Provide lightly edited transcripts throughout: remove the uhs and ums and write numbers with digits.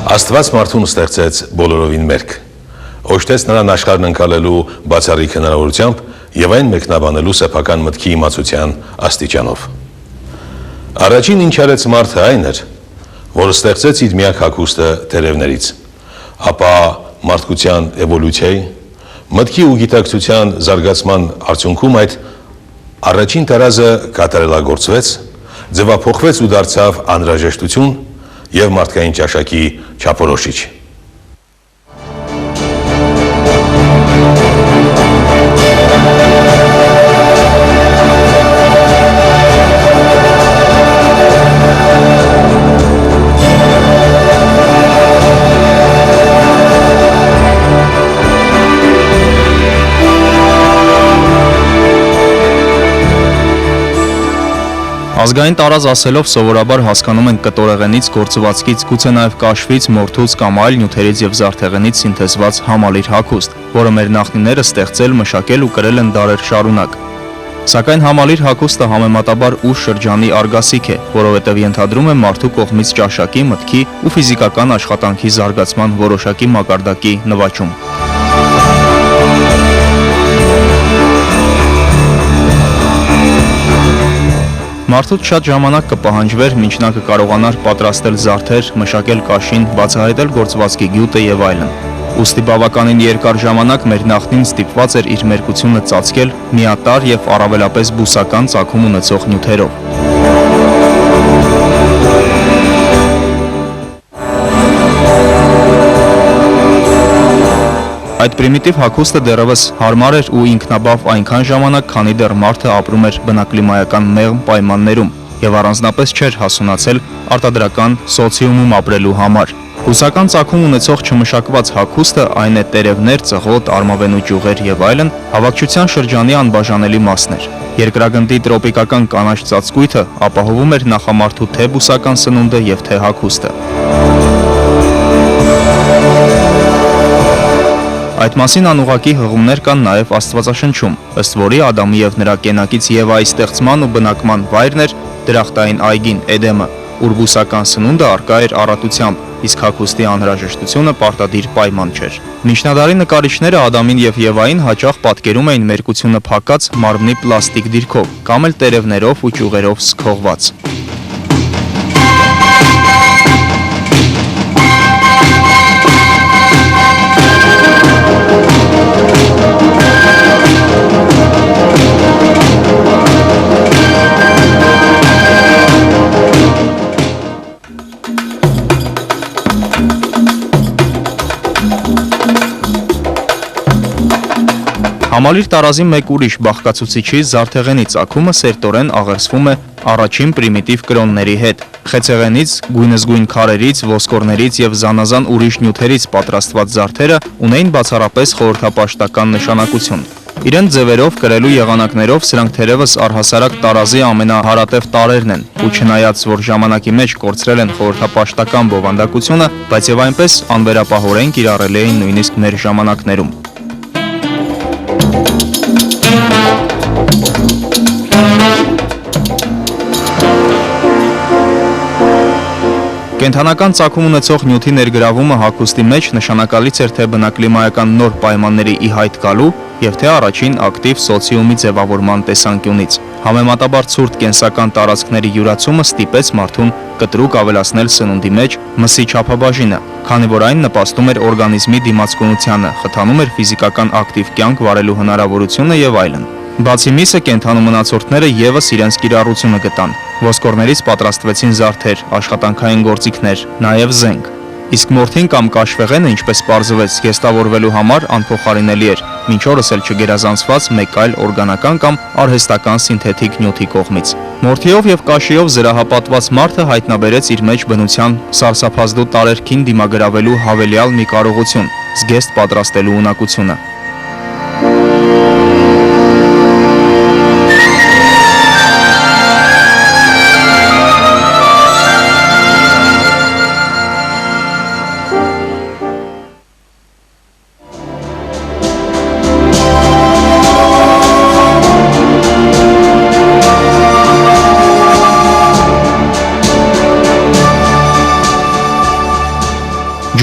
Աստված մարդուն ստեղծեց բոլորովին մերկ, օժտեց նրան աշխարհն ընկալելու բացառիկ հնարավորությամբ եւ այն մեկնաբանելու սեփական մտքի իմացության աստիճանով։ Առաջին ինչ արեց մարդը այն էր, որ ստեղծեց իր միակ հագուստը տերևներից, ապա մարդկության էվոլյուցիայի, մտքի ու գիտակցության զարգացման արդյունքում այդ առաջին տարազը կատարելագործվեց, ձևափոխվեց ու դարձավ անհրաժեշտություն եւ մարդկային ճաշակի չափորոշիչ։ Ազգային տարազ ասելով սովորաբար հասկանում ենք կտորեղենից, գործվածքից, գուցե նաև կաշվից, մորթուց կամ այլ նյութերից եւ զարդեղենից սինթեզված համալիր հագուստ, որը մեր նախնիները ստեղծել, մշակել ու կրել են դարեր շարունակ։ Սակայն համալիր հագուստը համեմատաբար ուշ շրջանի արգասիկ է, որովհետև ենթադրում է մարդու կողմից ճաշակի, մտքի ու ֆիզիկական աշխատանքի զարգացման որոշակի մակարդակի նվաճում։ Մարդուց շատ ժամանակ կպահանջվեր, մինչ նա կկարողանար պատրաստել զարդեր, մշակել կաշին, բացահայտել գործվածքի գյուտը եւ այլն։ Ուստի բավականին երկար ժամանակ մեր նախնին ստիպված էր իր մերկությունը ծածկել միատարր եւ առավելապես բուսական ծագում ունեցող նյութերով։ Այդ պրիմիտիվ հագուստը դեռևս հարմար էր ու ինքնաբավ այնքան ժամանակ, քանի դեռ մարդը ապրում էր բնակլիմայական մեղմ պայմաններում եւ առանձնապես չէր հասունացել արտադրական սոցիումում ապրելու համար։ Բուսական ծագում ունեցող չմշակված հագուստը, այն է տերևներ, ծղոտ, արմավենու ճյուղեր եւ այլն, հավաքչության շրջանի անբաժանելի մասն էր։ Երկրագնդի տրոպիկական կանաչ ծածկույթը ապահովում էր նախամարդու թե բուսական սնունդը եւ թե հագուստը։ Այդ մասին անուղղակի հղումներ կան նաև Աստվածաշնչում, ըստ որի Ադամի եւ նրա կենակից Եվայի ստեղծման ու բնակման վայրն էր դրախտային այգին Էդեմը, ուր բուսական սնունդը առկա էր առատությամբ, իսկ հագուստի անհրաժեշտությունը պարտադիր պայման չէր։ Միջնադարի նկարիչները Ադամին եւ Եվային հաճախ պատկերում էին մերկությունը փակած մարմնի պլաստիկ դիրքով կամ էլ տերևներով ու ճյուղերով սքողված։ Համալիր տարազի մեկ ուրիշ բաղկացուցիչի զարդեղենի ծագումը սերտորեն աղերսվում է առաջին պրիմիտիվ կրոնների հետ։ Խեցեղենից, գույնզգույն քարերից, ոսկորներից եւ զանազան ուրիշ նյութերից պատրաստված զարդերը ունեին բացառապես խորհրդապաշտական նշանակություն։ Իրենց ձևերով, կրելու եղանակներով սրանք թերևս առհասարակ տարազի ամենահարատև տարրերն են, ու չնայած որ ժամանակի մեջ կորցրել են խորհրդապաշտական բովանդակությունը, բայց եւ այնպես անվերապահորեն կիրառելի էին նույնիսկ մեր ժամանակներում։ Կենդանական ծագում ունեցող նյութի ներգրավումը հագուստի մեջ նշանակալից էր թե բնակլիմայական նոր պայմանների ի հայտ գալու եւ թե առաջին ակտիվ սոցիումի ձևավորման տեսանկյունից։ Համեմատաբար ցուրտ կենսական տարածքների յուրացումը ստիպեց մարդուն կտրուկ ավելացնել սնունդի մեջ մսի չափաբաժինը, քանի որ այն նպաստում էր օրգանիզմի դիմացկունությանը, խթանում էր ֆիզիկական ակտիվ կյանք վարելու հնարավորությունը եւ այլն։ Բացի միսը, կենդանու մնացորդները եւս իրենց կիրառությունը գտան։ Ոսկորներից պատրաստվեցին զարդեր, աշխատանքային գործիքներ, նաեւ զենք։ Իսկ մորթին կամ կաշվեղենը, ինչպես պարզվեց, գեստավորվելու համար անփոխարինելի էր, մինչ օրս էլ չգերազանցված մեկ այլ օրգանական կամ արհեստական սինթետիկ նյութի կողմից։ Մորթիով եւ կաշիով զրահապատված մարդը հայտնաբերեց իր մեջ բնության սարսափազդու տարերքին դիմագրավելու հավելյալ մի կարողություն՝ զգեստ պատրաստելու ունակությունը։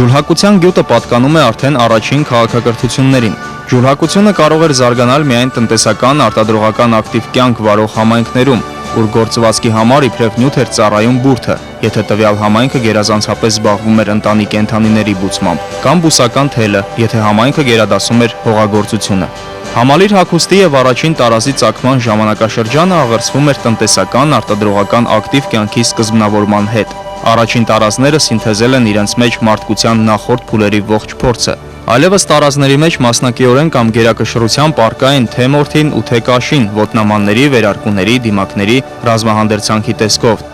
Ջուրհակության գյուտը պատկանում է արդեն առաջին քաղաքակրթություններին։ Ջուրհակությունը կարող էր զարգանալ միայն տնտեսական արտադրողական ակտիվ կյանք վարող համայնքներում, ուր գործվածքի համար իբրև նյութ էր ծառայում բուրդը, եթե տվյալ համայնքը գերազանցապես զբաղվում էր ընտանի կենդանիների բուծմամբ, կամ բուսական թելը, եթե համայնքը գերադասում էր հողագործությունը։ Համալիր հագուստի եւ առաջին տարազի ծագման ժամանակաշրջանը աղերսվում էր տնտեսական արտադրողական ակտիվ կյանքի սկզբնավորման հետ։ Առաջին տարազները սինթեզել են իրենց մեջ մարդկության նախորդ փուլերի ողջ փորձը։ Այլևս տարազների մեջ մասնակիորեն կամ գերակշռությամբ առկա են թե մորթին ու թե կաշին, ոտնամանների, վերարկուների, դիմակների, ռազմահանդերձանքի տեսքով,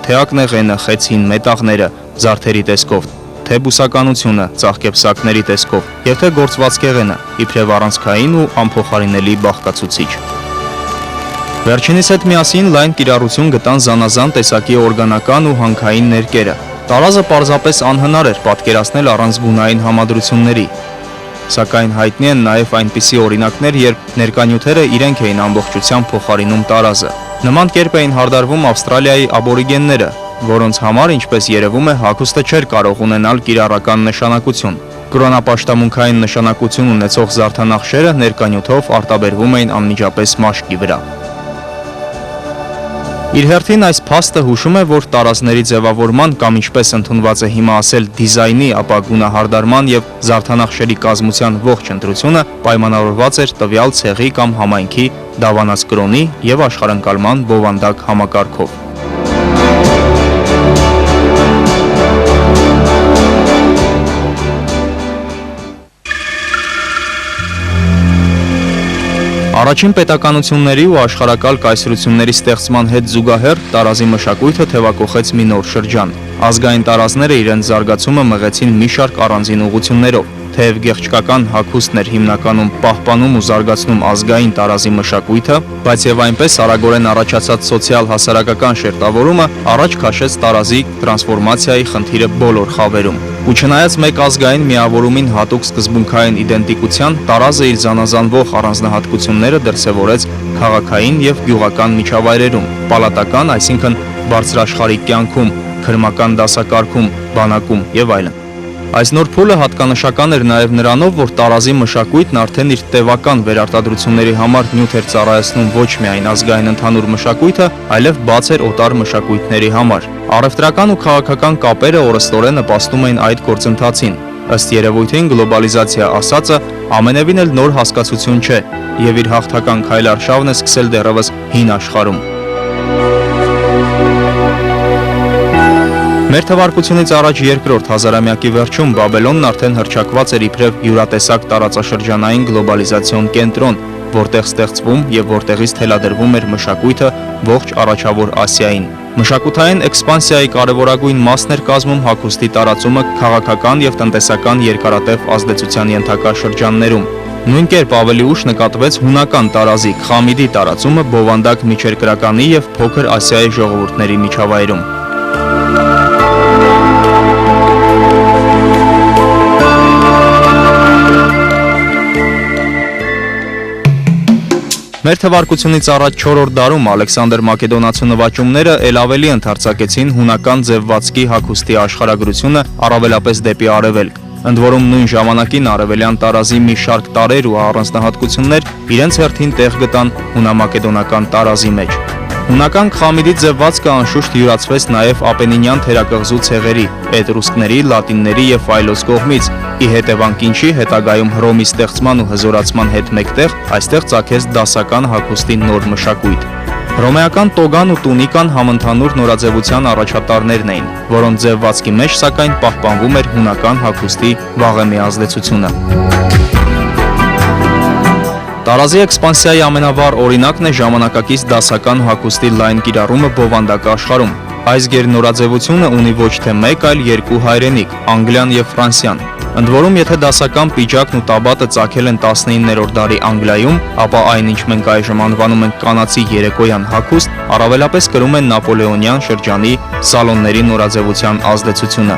թե ակնեղենը, խեցին, մետաղները, զարդերի տեսքով, թե բուսականությունը, ծաղկեպսակների տեսքով, եւ թե գործվածքեղենը, իբրև առանցքային ու անփոխարինելի բաղկացուցիչ։ Վերջինիս հետ միասին լայն կիրառություն գտան զանազան տեսակի օրգանական ու հանքային ներկերը։ Տարազը պարզապես անհնար էր պատկերացնել առանց գունային համադրությունների։ Սակայն հայտնի են նաև այնպիսի օրինակներ, երբ ներկանյութերը իրենք էին ամբողջությամբ փոխարինում տարազը։ Նման կերպ էին հարդարվում Ավստրալիայի աբորիգենները, որոնց համար, ինչպես երևում է, հագուստը չէր կարող ունենալ կիրառական նշանակություն։ Կրոնապաշտամունքային նշանակություն ունեցող զարդանախշերը ներկանյութով արտաբերվում էին անմիջապես մաշկի վրա։ Իր հերթին այս փաստը հուշում է, որ տարազների ձևավորման կամ ինչպես ընդունված է հիմա ասել դիզայնի, ապա գունահարդարման եւ զարդանախշերի կազմության ողջ ընտրությունը պայմանավորված էր տվյալ ցեղի կամ համայնքի դավանած կրոնի եւ աշխարհընկալման բովանդակ համակարգով։ Առաջին պետականությունների ու աշխարհակալ կայսրությունների ստեղծման հետ զուգահեռ տարազի մշակույթը թևակոխեց մի նոր շրջան։ Ազգային տարազները իրենց զարգացումը մղեցին մի շարք առանձին ուղղություններով, թեև գեղչկական հագուստն էր հիմնականում պահպանում ու զարգացնում ազգային տարազի մշակույթը, բայց եւ այնպես արագորեն առաջացած սոցիալ-հասարակական շերտավորումը առաջ քաշեց տարազի տրանսֆորմացիայի խնդիրը բոլոր խավերում։ Ու չնայած մեկ ազգային միավորումին հատուկ սկզբունքային իդենտիկության, տարազը իր զանազանվող առանձնահատկությունները դրսևորեց քաղաքային եւ գյուղական միջավայրերում, պալատական, այսինքն բարձրաշխարհիկ կյանքում, քրմական դասակարգում, բանակում եւ այլն։ Այս նոր փուլը հատկանշական էր նաև նրանով, որ տարազի մշակույթն արդեն իր տևական վերարտադրությունների համար նյութ էր ծառայեցնում ոչ միայն ազգային ընդհանուր մշակույթը, այլև բաց էր օտար մշակույթների համար։ Առևտրական ու քաղաքական կապերը օրըստորեն նպաստում էին այդ գործընթացին։ Ըստ երևույթին գլոբալիզացիա ասածը ամենևին էլ նոր հասկացություն չէ, եւ իր հաղթական քայլարշավն է սկսել դեռևս հին աշխարհում։ Մեր թվարկությունից առաջ երկրորդ հազարամյակի վերջում Բաբելոնն արդեն հռչակված էր իբրև յուրատեսակ տարածաշրջանային գլոբալիզացիոն կենտրոն, որտեղ ստեղծվում եւ որտեղից թելադրվում էր մշակույթը ողջ առաջավոր Ասիային։ Մշակութային էքսպանսիայի կարևորագույն մասն էր կազմում հագուստի տարածումը քաղաքական եւ տնտեսական երկարատև ազդեցության ենթակա շրջաններում։ Նույն կերպ ավելի ուշ նկատվեց հունական տարազի Խամիդի տարածումը բովանդակ միջերկրականի եւ փոքր Ասիայի ժողովուրդների միջավայրում։ Մեր թվարկությունից առաջ 4-րդ դարում Ալեքսանդր Մակեդոնացու նվաճումները ել ավելի ընդարձակեցին հունական ձևվածքի հագուստի աշխարհագրությունը առավելապես դեպի արևելք։ Ընդ որում նույն ժամանակին արևելյան տարազի մի շարք տարրեր ու առանձնահատկություններ իրենց հերթին տեղ գտան հունամակեդոնական տարազի մեջ։ Հունական Խամիդի ձևվածքը անշուշտ յուրացվեց նաև Ապենինյան թերակղզու ցեղերի, էտրուսկների, լատինների եւ այլոց կողմից, ի հետևանք ինչի հետագայում Հռոմի ստեղծման ու հզորացման հետ մեկտեղ այստեղ ծագեց դասական հագուստի նոր մշակույթ։ Հռոմեական տոգան ու տունիկան համընդհանուր նորաձևության առաջատարներն էին, որոնց ձևվածքի մեջ սակայն պահպանվում էր հունական հագուստի վաղեմի ազդեցությունը։ Տարազի էքսպանսիայի ամենավառ օրինակն է ժամանակակից դասական հագուստի լայն կիրառումը բովանդակ աշխարհում։ Այս գերնորաձևությունը ունի ոչ թե մեկ, այլ երկու հայրենիք՝ Անգլիան եւ Ֆրանսիան։ Ընդ որում, եթե դասական պիջակն ու տաբատը ծագել են 19-րդ դարի Անգլիայում, ապա այն, ինչ մենք այժմ անվանում ենք կանացի երեկոյան հագուստ, առավելապես կրում են նապոլեոնյան շրջանի սալոնների նորաձևության ազդեցությունը։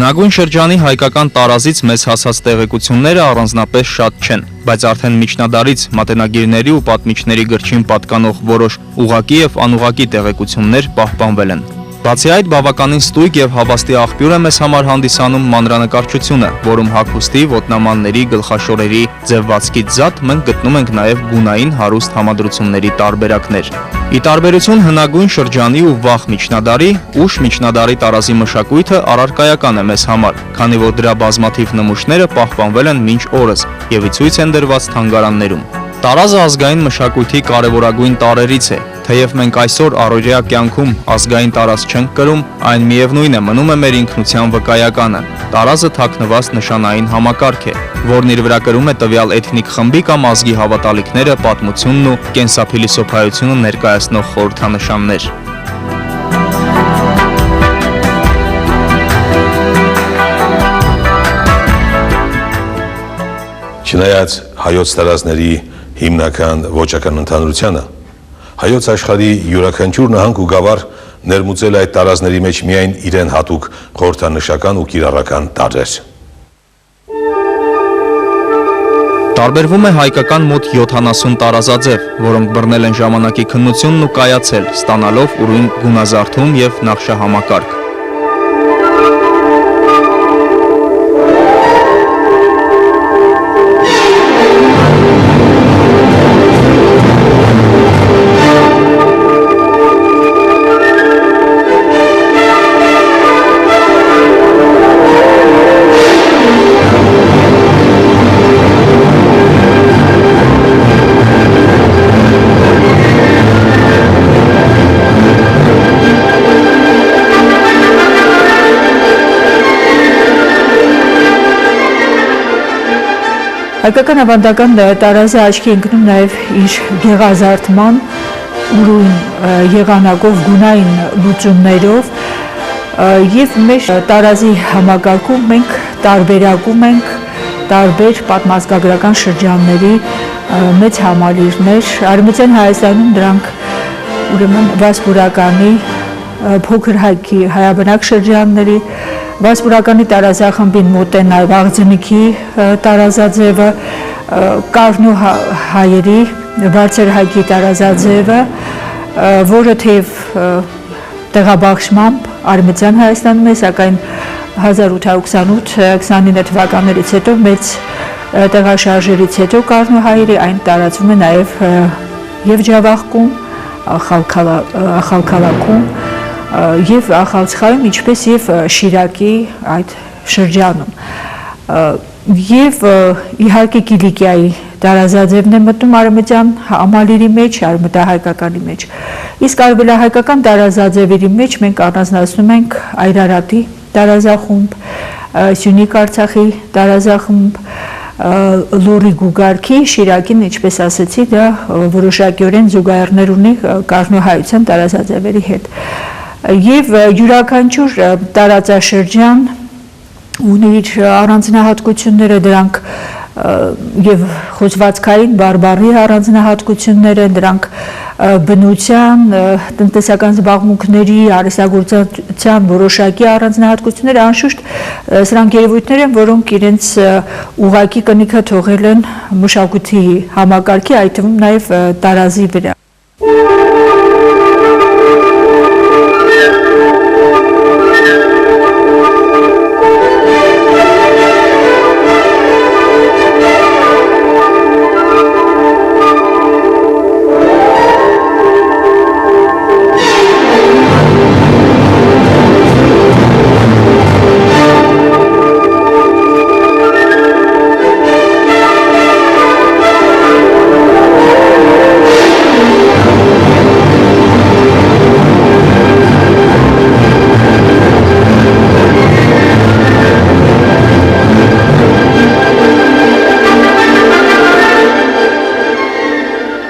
Հնագույն շրջանի հայկական տարազից մեզ հասած տեղեկությունները առանձնապես շատ չեն, բայց արդեն միջնադարից մատենագիրների ու պատմիչների գրչին պատկանող որոշ ուղղակի եւ անուղղակի տեղեկություններ պահպանվել են։ Բացի այդ, բավականին ստույգ եւ հավաստի աղբյուր է մեզ համար հանդիսանում մանրանկարչությունը, որում հագուստի, ոտնամանների, գլխաշորերի ձևվածքից զատ մենք գտնում ենք նաեւ գունային հարուստ համադրությունների տարբերակներ։ Ի տարբերություն հնագույն շրջանի ու վաղ միջնադարի, ուշ միջնադարի տարազի մշակույթը առարկայական է մեզ համար, քանի որ դրա բազմաթիվ նմուշները պահպանվել են մինչ օրս եւ ի ցույց են դրված թանգարաններում։ Տարազը ազգային մշակույթի կարևորագույն տարրերից է, թեև մենք այսօր առօրյա կյանքում ազգային տարազ չենք կրում, այն միևնույն է մնում է մեր ինքնության վկայականը։ Տարազը թաքնված նշանային համակարգ է, որն իր վրա կրում է տվյալ էթնիկ խմբի կամ ազգի հավատալիքները, պատմությունն ու կենսափիլիսոփայությունը ներկայացնող խորհրդանշաններ։ Չնայած հայոց տարազների հիմնական ոճական ընդհանրությանը, հայոց աշխարհի յուրաքանչյուր նահանգ ու գավառ ներմուծել այդ տարազների մեջ միայն իրեն հատուկ խորհրդանշական ու կիրառական տարրեր։ Տարբերվում է հայկական մոտ 70 տարազաձև, որոնք բռնել են ժամանակի քննությունն ու կայացել, ստանալով ուրույն գունազարդում եւ նախշահամակարգ։ Հայկական ավանդական տարազը աչքի ընկնում նաև իր գեղազարդման ուրույն եղանակով, գունային լուծումներով եւ մեր տարազի համակարգում մենք տարբերակում ենք տարբեր պատմազգագրական շրջանների մեծ համալիրներ։ Արևմտյան Հայաստանում դրանք ուրեմն վասպուրականի փոքր հայքի հայաբնակ շրջանների Վասպուրականի տարազախմբին մոտ է նաև Աղձնիքի տարազաձևը, Կարնու հայերի բարձր հայքի տարազաձևը, որը թեև տեղաբաշխմամբ Արևմտյան Հայաստանում է, սակայն 1828-29 թվականներից հետո մեծ տեղաշարժերից հետո Կարնու հայերի այն տարածվում է նաև եւ Ջավախքում, Ախալքալաքում եւ Ախալցխայում, ինչպես եւ Շիրակի այդ շրջանում։ Եվ իհարկե Կիլիկիայի տարազաձևն է մտնում արևմտյան համալիրի մեջ, արևմտահայկականի մեջ։ Իսկ արևելահայկական տարազաձևերի մեջ մենք առանձնացնում ենք Այրարատի տարազախումբ, Սյունիք Արցախի տարազախումբ, Լորի Գուգարքի, Շիրակին, ինչպես ասեցի, դա որոշակիորեն զուգահեռներ ունի Կարնոհայության տարազաձևերի հետ։ Եվ յուրաքանչյուր տարածաշրջան ունի իր առանձնահատկությունները, դրանք եւ խոսվածքային բարբառի առանձնահատկությունները, դրանք բնության, տնտեսական զբաղմունքների, արհեստագործության որոշակի առանձնահատկություններ, անշուշտ սրանք երևույթներ են, որոնք իրենց ուղղակի կնիքը թողել են մշակույթի համակարգի, այդ թվում նաեւ տարազի վրա։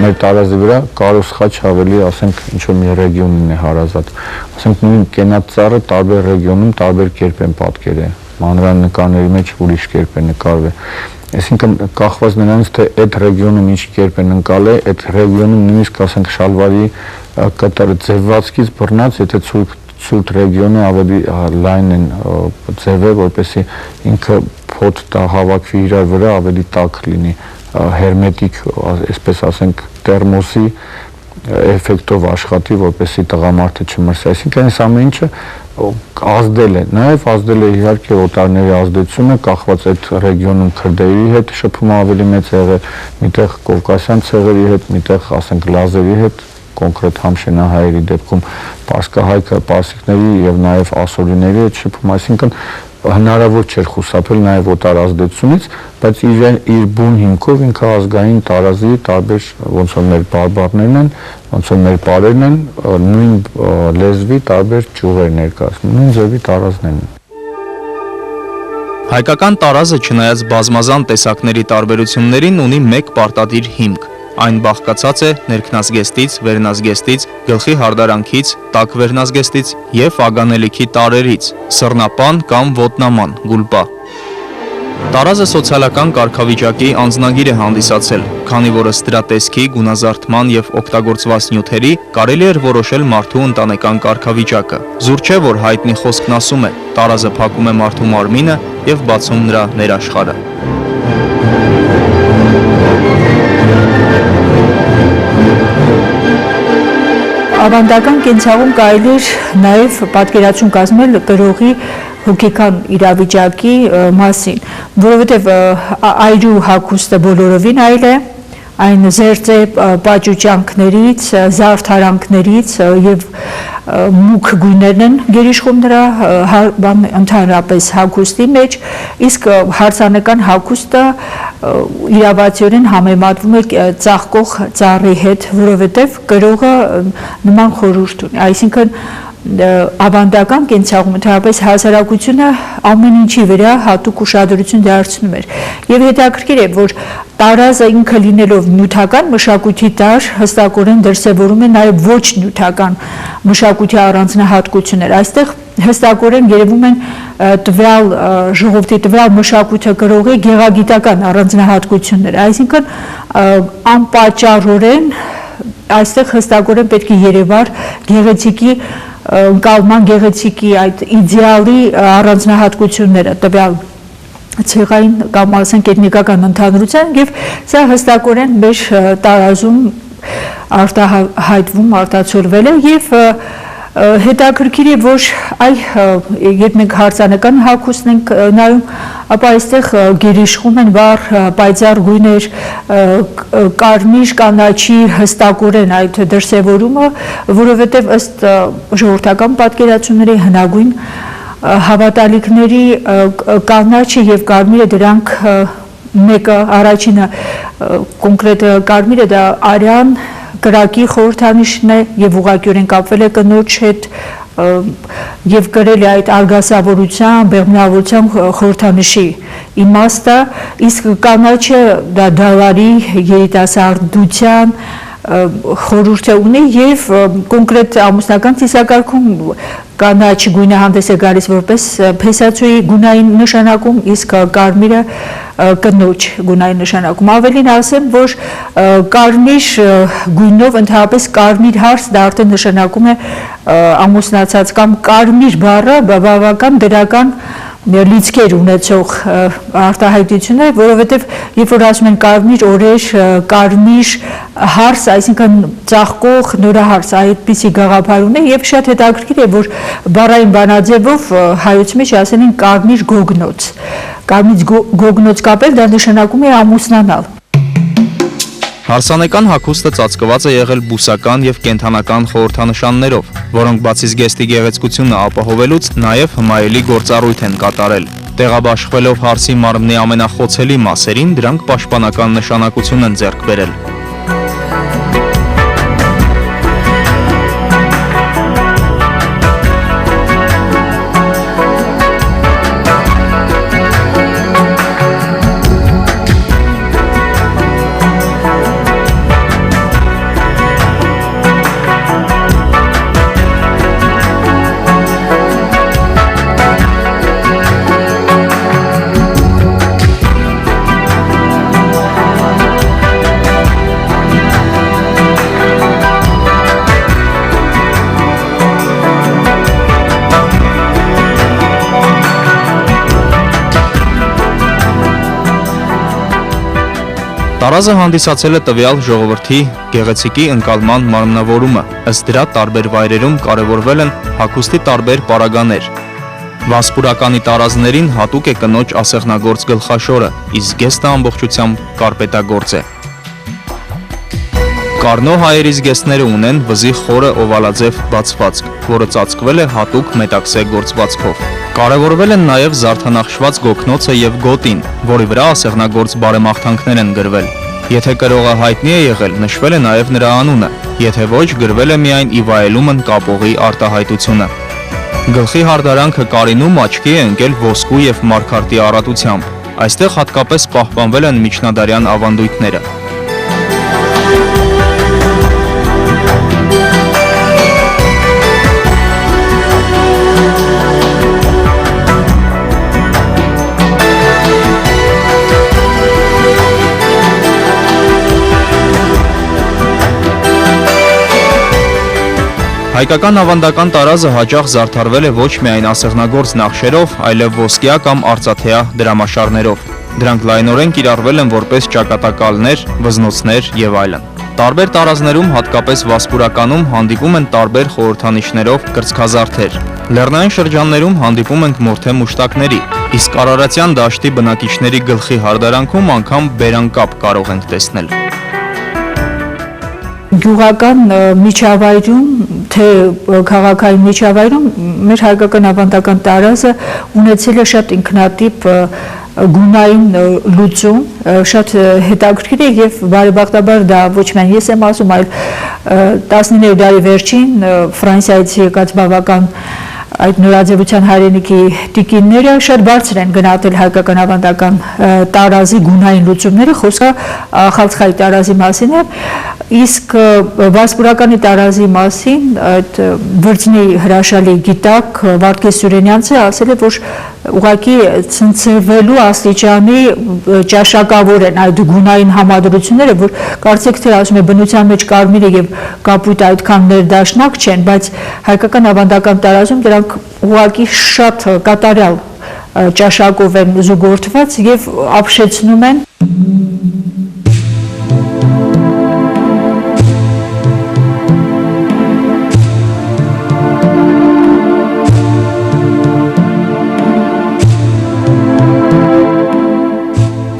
Մեր տարազի վրա կարոս խաչ ավելի, ասենք, ինչ-որ մի ռեգիոնին է հարազատ։ Ասենք, նույն կենաց ծառը տարբեր ռեգիոնում տարբեր կերպ են պատկերել, մանրանկարների մեջ ուրիշ կերպ է նկարվել։ Այսինքն կախված նրանից, թե այդ ռեգիոնում ինչ կերպ են ընկալել, այդ ռեգիոնում նույնիսկ, ասենք, շալվարի կտարը ձևվածքից բռնած, եթե ցույց ցուրտ ռեգիոնը ավելի լայն են ձևը, որպեսզի ինքը փոթ տա հավաքվի իրար վրա ավելի տաք լինի, հերմետիկ, այսպես ասենք, տերմոսի էֆեկտով աշխատի, որպեսզի տղամարդը չմրսի։ Այսինքն այս ամեն ինչը ազդել է, նաև ազդել է իհարկե օտարների ազդեցությունը, կախված այդ ռեգիոնում քրդերի հետ շփումը ավելի մեծ է եղել, միտեղ կովկասյան ցեղերի հետ, միտեղ ասենք լազերի հետ, կոնկրետ համշենահայերի դեպքում պարսկահայքը, պարսիկների եւ նաև ասորիների հետ շփում, այսինքն հնարավոր չէր խուսափել նաև օտար ազդեցությունից, բայց իր բուն հիմքով ինքը ազգային տարազի տարբեր ոնց որ մեր բարբառներն են, ոնց որ մեր պարերն են, նույն լեզվի տարբեր ճյուղեր ներկայացնում, նույն ձևի տարազներն են։ Հայկական տարազը չնայած բազմազան տեսակների տարբերություններին ունի մեկ պարտադիր հիմք։ Այն բաղկացած է ներքնազգեստից, վերնազգեստից, գլխի հարդարանքից, տաք վերնազգեստից և ագանելիքի տարրերից, սռնապան կամ ոտնաման, գուլպա։ Տարազը սոցիալական կարգավիճակի անձնագիր է հանդիսացել, քանի որ ըստ դրա տեսքի, գունազարդման և օգտագործված նյութերի կարելի էր որոշել մարդու ընտանեկան կարգավիճակը։ Զուր չէ, որ հայտնի խոսքն ասում է. տարազը փակում է մարդու մարմինը և բացում նրա ներաշխարհը։ Ավանդական կենցաղում կարելի էր նաև պատկերացում կազմել կրողի հոգեկան իրավիճակի մասին, որովհետև այրու հագուստը բոլորովին այլ է, այն զերծ է պաճուճանքներից, զարդարանքներից և մուգ գույներն են գերիշխում նրա ընդհանրապես հագուստի մեջ, իսկ հարսանեկան հագուստը իրավացիորեն համեմատվում է ծաղկող ծառի հետ, որովհետև կրողը նման խորհուրդ ունի, այսինքն ավանդական կենցաղում ընդհանրապես հասարակությունը ամեն ինչի վրա հատուկ ուշադրություն դարձնում էր եւ հետաքրքիր է որ տարազը ինքը լինելով նյութական մշակույթի տար հստակորեն դրսևորում է նաեւ ոչ նյութական մշակույթի առանձնահատկություններ այստեղ հստակորեն երևում են տվյալ ժողովրդի տվյալ մշակույթը կրողի գեղագիտական առանձնահատկությունները այսինքն անպատճառորեն այստեղ հստակորեն պետք է երևար գեղեցիկի ընկալման գեղեցիկի այդ իդեալի առանձնահատկությունները տվյալ ցեղային կամ ասենք էթնիկական ընդհանրության եւ սա հստակորեն մեր տարազում արտահայտվում արտացոլվել է եւ հետաքրքիր է որ երբ մենք հարսանեկան հագուստն ենք նայում ապա այստեղ գերիշխում են վառ պայծառ գույներ կարմիր կանաչի հստակորեն այդ դրսևորումը որովհետև ըստ ժողովրդական պատկերացումների հնագույն հավատալիքների կանաչը եւ կարմիրը դրանք մեկը առաջինը կոնկրետ կարմիրը դա արյան կրակի խորհրդանիշն է եւ ուղղակիորեն կապվել է կնոջ հետ եւ կրել է այդ արգասավորության, բեղմնավորության խորհրդանիշի իմաստը, իսկ կանաչը դա դալարի երիտասարդության խորհուրդ ունի եւ կոնկրետ ամուսնական ծիսակարգում կանաչ գույնը հանդես է գալիս որպես փեսացուի գունային նշանակում, իսկ կարմիրը կնոջ գունային նշանակում։ Ավելին ասեմ, որ կարմիր գույնով ընդհանրապես կարմիր հարս դա արդեն նշանակում է ամուսնացած կամ կարմիր բառը բավական դրական լիցքեր ունեցող արտահայտություն է, որովհետև երբ որ ասում են կարմիր օրեր, կարմիր հարս, այսինքն ծաղկող նորահարս, այդպիսի գաղափար ունի եւ շատ հետաքրքիր է, որ բառային բանաձևով հայոց մեջ ասել են կարմիր գոգնոց։ Կարմիր գոգնոց կապել դա նշանակում է ամուսնանալ։ Հարսանեկան հագուստը ծածկված է եղել բուսական եւ կենդանական խորհրդանշաններով, որոնք բացի զգեստի գեղեցկությունը ապահովելուց նաեւ հմայելի գործառույթ են կատարել։ Տեղաբաշխվելով հարսի մարմնի ամենախոցելի մասերին, դրանք պաշտպանական նշանակություն են ձեռք բերել։ Տարազը հանդիսացել է տվյալ ժողովրդի գեղեցիկի ընկալման մարմնավորումը, ըստ դրա տարբեր վայրերում կարևորվել են հագուստի տարբեր պարագաներ։ Վասպուրականի տարազներին հատուկ է կնոջ ասեղնագործ գլխաշորը, իսկ զգեստը ամբողջությամբ կարպետագործ է։ Կարնո հայերի զգեստները ունեն վզի խորը օվալաձև բացվածք, որը ծածկվել է հատուկ մետաքսե գործվածքով։ Կարևորվել են նաև զարդանախշված գոգնոցը եւ գոտին, որի վրա ասեղնագործ բարեմաղթանքներ են գրվել։ Եթե կրողը հայտնի է եղել, նշվել է նաև նրա անունը, եթե ոչ, գրվել է միայն ի վայելումն կապողի արտահայտությունը։ Գլխի հարդարանքը կարինում աչքի է ընկել ոսկու եւ մարգարտի առատությամբ։ Այստեղ հատկապես պահպանվել են միջնադարյան ավանդույթները։ Հայկական ավանդական տարազը հաճախ զարդարվել է ոչ միայն ասեղնագործ նախշերով, այլև ոսկյա կամ արծաթեա դրամաշարներով։ Դրանք լայնորեն կիրառվել են որպես ճակատակալներ, վզնոցներ եւ այլն։ Տարբեր տարազներում, հատկապես վասպուրականում, հանդիպում են տարբեր խորհրդանիշներով կրծքազարդեր։ Լեռնային շրջաններում հանդիպում ենք մորթե մուշտակների, իսկ Արարատյան դաշտի բնակիչների գլխի հարդարանքում անգամ բերանկապ կարող ենք տեսնել։ Գյուղական միջավայրում, թե քաղաքային միջավայրում մեր հայկական ավանդական տարազը ունեցել է շատ ինքնատիպ գունային լուծում, շատ հետաքրքիր է եւ բարեբախտաբար դա ոչ միայն ես եմ ասում, այլ 19-րդ դարի վերջին Ֆրանսիայից եկած բավական այդ նորաձևության հայրենիքի տիկինները շատ բարձր են գնահատել հայկական ավանդական տարազի գունային լուծումները, խոսքը Ախալցխայի տարազի մասին է, իսկ վասպուրականի տարազի մասին այդ Վրձնի հրաշալի գիտակ Վարդգես Սուրենյանցը ասել է, որ ուղղակի ցնցվելու աստիճանի ճաշակավոր են այդ գունային համադրությունները, որ կարծեք թե ասում է բնության մեջ կարմիրը եւ կապույտը այդքան ներդաշնակ չեն, բայց հայկական ավանդական տարազում դրանք ուղղակի շատ կատարյալ ճաշակով են զուգորդված եւ ապշեցնում են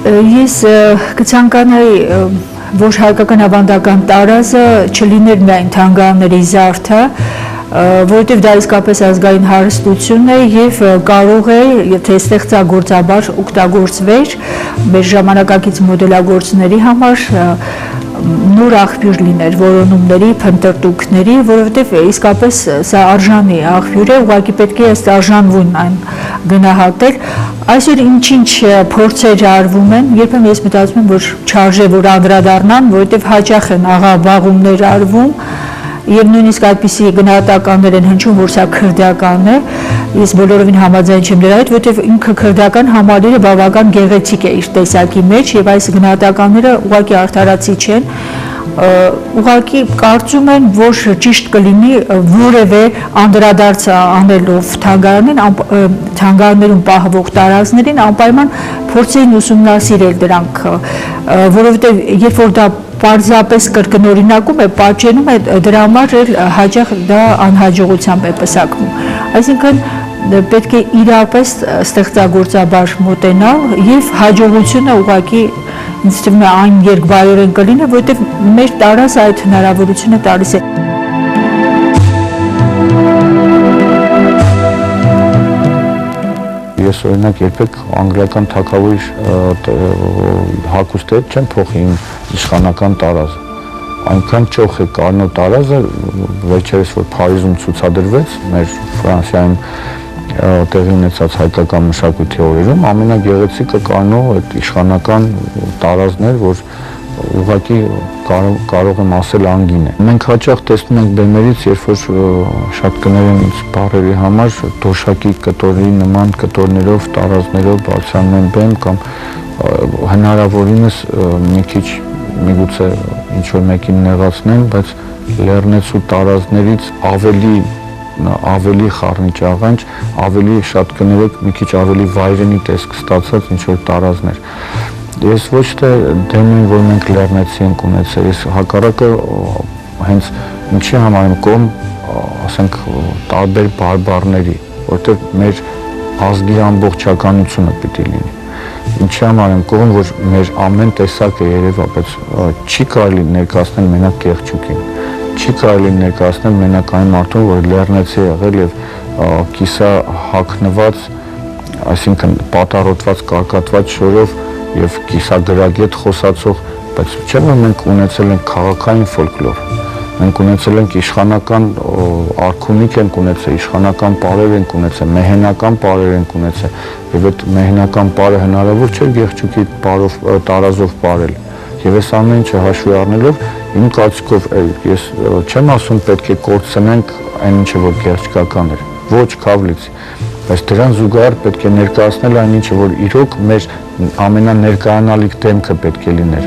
Ես կցանկանայի, որ հայկական ավանդական տարազը չլիներ միայն թանգարանների զարդը, որովհետև դա իսկապես ազգային հարստություն է եւ կարող է, եթե ստեղծագործաբար օգտագործվեր մեր ժամանակակից մոդելագործների համար, նոր աղբյուր լիներ որոնումների, փնտրտուքների, որովհետև իսկապես սա արժանի աղբյուր է, ուղղակի պետք է ըստ արժանվուն այն գնահատել։ Այսօր ինչ-ինչ փորձեր արվում են, երբեմն ես մտածում եմ, որ չարժե որ անդրադառնան, որովհետև հաճախ են աղավաղումներ արվում եւ նույնիսկ այդպիսի գնահատականներ են հնչում, որ սա քրդական է, ես բոլորովին համաձայն չեմ դրա հետ, որովհետեւ ինքը քրդական համալիրը բավական գեղեցիկ է իր տեսակի մեջ եւ այս գնահատականները ուղղակի արդարացի չեն, ուղղակի կարծում են, որ ճիշտ կլինի որևէ անդրադարձ անելով թանգարաններում պահվող տարազներին անպայման փորձեին ուսումնասիրել դրանք, որովհետեւ երբ որ դա պարզապես կրկնօրինակում է, պատճենում է, դրա համար հաճախ դա անհաջողությամբ է պսակվում։ Այսինքն պետք է իրապես ստեղծագործաբար մոտենալ եւ հաջողությունը ուղղակի ինձ թվում է այն երկբայորեն կլինի, որովհետեւ մեր տարազը այդ հնարավորությունը տալիս է։ Ես օրինակ երբեք անգլիական թագավորի հագուստը չեմ փոխի իմ իշխանական տարազը։ Այնքան ճոխ է Կարնո տարազը, վերջերս որ Փարիզում ցուցադրվեց մեր Ֆրանսիայում տեղի ունեցած հայկական մշակույթի օրերում, ամենագեղեցիկը Կարնո այդ իշխանական տարազն էր, որ ուղղակի կարող եմ ասել անգին է։ Մենք հաճախ տեսնում ենք բեմերից, երբ որ շատ կներեն ինձ բառերի համար դոշակի կտորի նման կտորներով, տարազներով բարձրանում են բեմ կամ հնարավորինս մի քիչ միգուցե ինչ-որ մեկին նեղացնեն, բայց լեռնեցու տարազներից ավելի խառնիչ աղանջ, ավելի շատ կներեք մի քիչ ավելի վայրենի տեսք ստացած ինչ-որ տարազներ։ Ես ոչ թե դեմ եմ, որ մենք լեռնեցի ենք ունեցել, ես հակառակը հենց ինչի համար եմ կողմ, ասենք, տարբեր բարբառների, որտեղ մեր ազգի ամբողջականությունը պիտի լինի։ Ինչի համար եմ կողմ, որ մեր ամեն տեսակը երևա, բայց չի կարելի ներկայացնել մենակ Կեղճուկին, չի կարելի ներկայացնել մենակ այն մարդուն, որ լեռնեցի եղել եւ կիսա հագնված, այսինքն պատառոտված, կարկատված շորով եւ կիսագրագետ խոսացող, բայց չէ՞ որ մենք ունեցել ենք քաղաքային ֆոլկլոր, մենք ունեցել ենք իշխանական արքունիք ենք ունեցել, իշխանական պարեր ենք ունեցել, մեհենական պարեր ենք ունեցել եւ այդ մեհենական պարը հնարավոր չէ Գեղչուկի պարով տարազով պարել եւ այս ամեն ինչը հաշվի առնելով իմ կարծիքով ես չեմ ասում պետք է կորցնենք այն ինչը որ գեղչկական էր, ոչ Քավլիցի, բայց դրան զուգահեռ պետք է ներկայացնել այն ինչը որ իրոք մեր ամենաներկայանալիք դեմքը պետք է լիներ։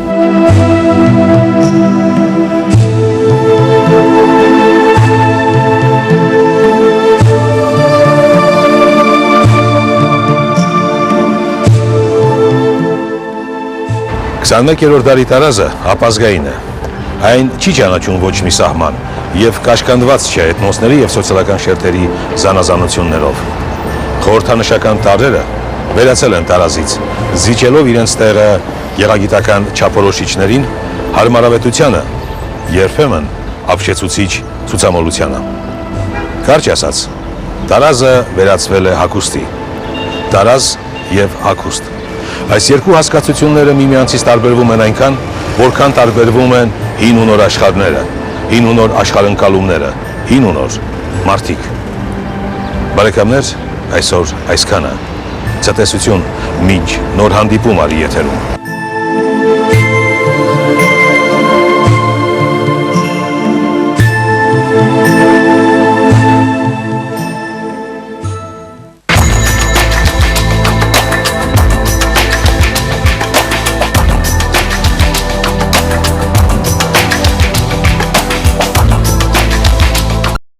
Քսանմեկերորդ դարի տարազը ապազգային է, այն չի ճանաչում ոչ մի սահման և կաշկանդված չէ էթնոսների և սոցիալական շերտերի զանազանություններով։ Խորհրդանշական տարրերը վերացել են տարազից, զիջելով իրենց տեղը գեղագիտական չափորոշիչներին, հարմարավետությանը, երբեմն ապշեցուցիչ ցուցամոլությանը։ Կարճ ասած, տարազը վերածվել է հագուստի, տարազ և հագուստ։ Այս երկու հասկացությունները միմյանցից տարբերվում են այնքան, որքան տարբերվում են հին ու նոր աշխարհները, հին ու նոր աշխարհընկալումները, հին ու նոր մարդիկ։ Բարեկամներ, այսօր այսքանը։ Ցտեսություն, մինչ նոր հանդիպում արի եթերում։